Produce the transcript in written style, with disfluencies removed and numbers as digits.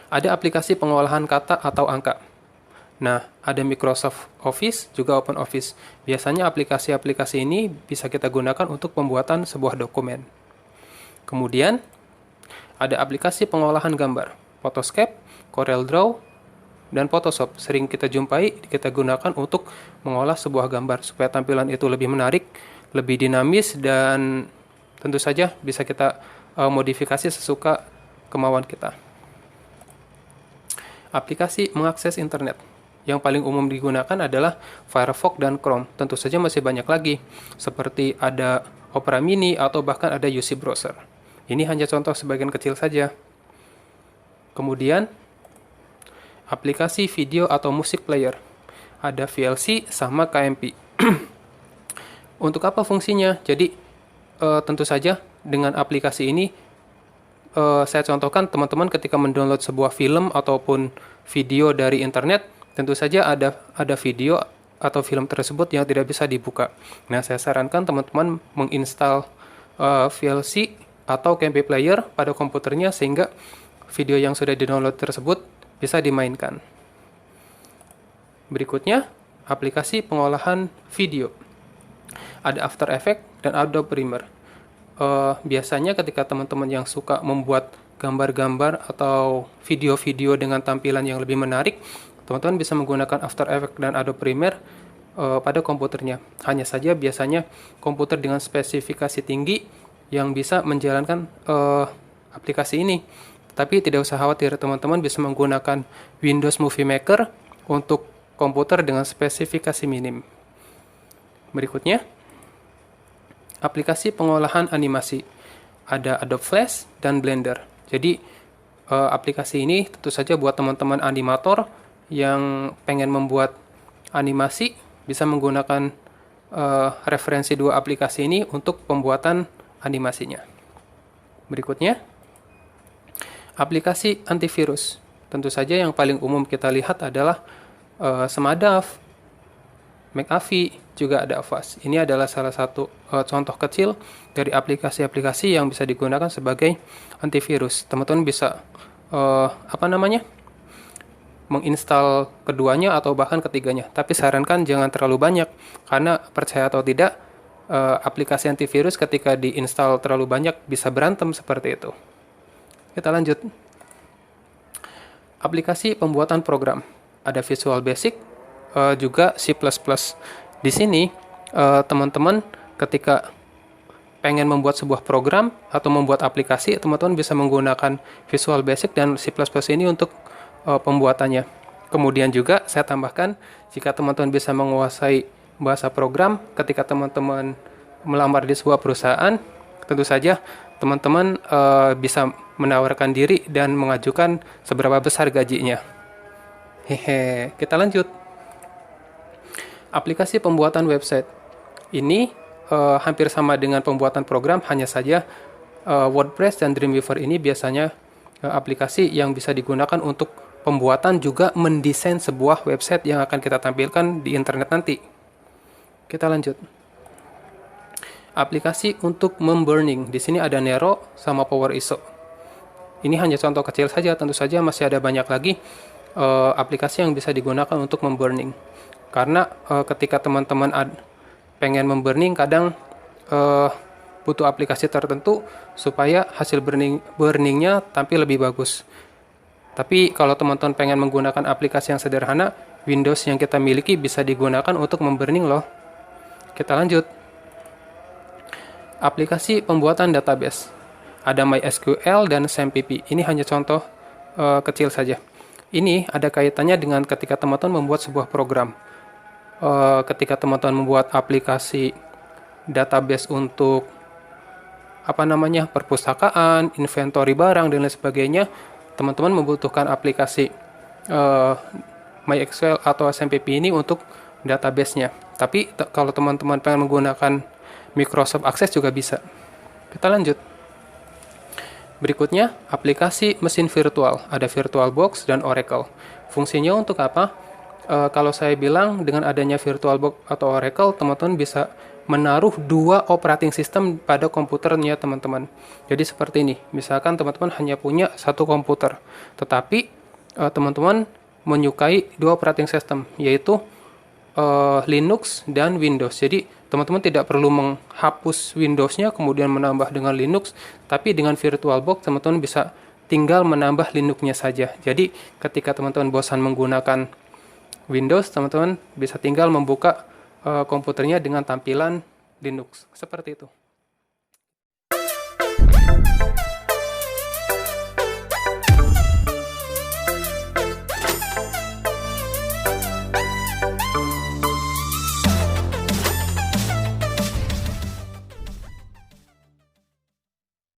Ada aplikasi pengolahan kata atau angka. Nah, ada Microsoft Office, juga Open Office. Biasanya aplikasi-aplikasi ini bisa kita gunakan untuk pembuatan sebuah dokumen. Kemudian, ada aplikasi pengolahan gambar, Photoshop, CorelDRAW, dan Photoshop. Sering kita jumpai, kita gunakan untuk mengolah sebuah gambar supaya tampilan itu lebih menarik, lebih dinamis, dan tentu saja bisa kita modifikasi sesuka kemauan kita. Aplikasi mengakses internet. Yang paling umum digunakan adalah Firefox dan Chrome. Tentu saja masih banyak lagi, seperti ada Opera Mini atau bahkan ada UC Browser. Ini hanya contoh sebagian kecil saja. Kemudian, aplikasi video atau musik player. Ada VLC sama KMP. Untuk apa fungsinya? Jadi, tentu saja dengan aplikasi ini, saya contohkan teman-teman ketika mendownload sebuah film ataupun video dari internet, tentu saja ada video atau film tersebut yang tidak bisa dibuka. Nah, saya sarankan teman-teman menginstal VLC atau KMP player pada komputernya sehingga video yang sudah di-download tersebut bisa dimainkan. Berikutnya, aplikasi pengolahan video. Ada After Effects dan Adobe Premiere. Biasanya ketika teman-teman yang suka membuat gambar-gambar atau video-video dengan tampilan yang lebih menarik, teman-teman bisa menggunakan After Effects dan Adobe Premiere pada komputernya. Hanya saja biasanya komputer dengan spesifikasi tinggi yang bisa menjalankan aplikasi ini. Tapi tidak usah khawatir, teman-teman bisa menggunakan Windows Movie Maker untuk komputer dengan spesifikasi minim. Berikutnya, aplikasi pengolahan animasi. Ada Adobe Flash dan Blender. Jadi, aplikasi ini tentu saja buat teman-teman animator yang pengen membuat animasi bisa menggunakan referensi dua aplikasi ini untuk pembuatan animasinya. Berikutnya, aplikasi antivirus. Tentu saja yang paling umum kita lihat adalah Smartdav, McAfee, juga ada Avast. Ini adalah salah satu contoh kecil dari aplikasi-aplikasi yang bisa digunakan sebagai antivirus. Teman-teman bisa menginstal keduanya atau bahkan ketiganya. Tapi sarankan jangan terlalu banyak, karena percaya atau tidak, aplikasi antivirus ketika diinstal terlalu banyak bisa berantem seperti itu. Kita lanjut. Aplikasi pembuatan program. Ada Visual Basic, juga C++. Di sini, teman-teman ketika pengen membuat sebuah program atau membuat aplikasi, teman-teman bisa menggunakan Visual Basic dan C++ ini untuk pembuatannya. Kemudian juga saya tambahkan, jika teman-teman bisa menguasai bahasa program ketika teman-teman melamar di sebuah perusahaan, tentu saja teman-teman bisa menawarkan diri dan mengajukan seberapa besar gajinya. Kita lanjut. Aplikasi pembuatan website. Ini hampir sama dengan pembuatan program, hanya saja WordPress dan Dreamweaver ini biasanya aplikasi yang bisa digunakan untuk pembuatan juga mendesain sebuah website yang akan kita tampilkan di internet nanti. Kita lanjut. Aplikasi untuk memburning. Di sini ada Nero sama PowerISO. Ini hanya contoh kecil saja, tentu saja masih ada banyak lagi aplikasi yang bisa digunakan untuk memburning. Karena ketika teman-teman pengen memburning, kadang butuh aplikasi tertentu supaya hasil burningnya tampil lebih bagus. Tapi kalau teman-teman pengen menggunakan aplikasi yang sederhana, Windows yang kita miliki bisa digunakan untuk memburning loh. Kita lanjut. Aplikasi pembuatan database. Ada MySQL dan SAMPP. Ini hanya contoh kecil saja. Ini ada kaitannya dengan ketika teman-teman membuat sebuah program. Ketika teman-teman membuat aplikasi database untuk perpustakaan, inventory barang, dan lain sebagainya, teman-teman membutuhkan aplikasi MySQL atau SAMPP ini untuk database-nya. Tapi kalau teman-teman pengen menggunakan Microsoft Access juga bisa. Kita lanjut. Berikutnya, aplikasi mesin virtual. Ada VirtualBox dan Oracle. Fungsinya untuk apa? Kalau saya bilang dengan adanya VirtualBox atau Oracle, teman-teman bisa menaruh dua operating system pada komputernya teman-teman. Jadi seperti ini, misalkan teman-teman hanya punya satu komputer, tetapi teman-teman menyukai dua operating system, yaitu Linux dan Windows. Jadi teman-teman tidak perlu menghapus Windows-nya kemudian menambah dengan Linux, tapi dengan VirtualBox teman-teman bisa tinggal menambah Linux-nya saja. Jadi ketika teman-teman bosan menggunakan Windows, teman-teman bisa tinggal membuka komputernya dengan tampilan Linux. Seperti itu.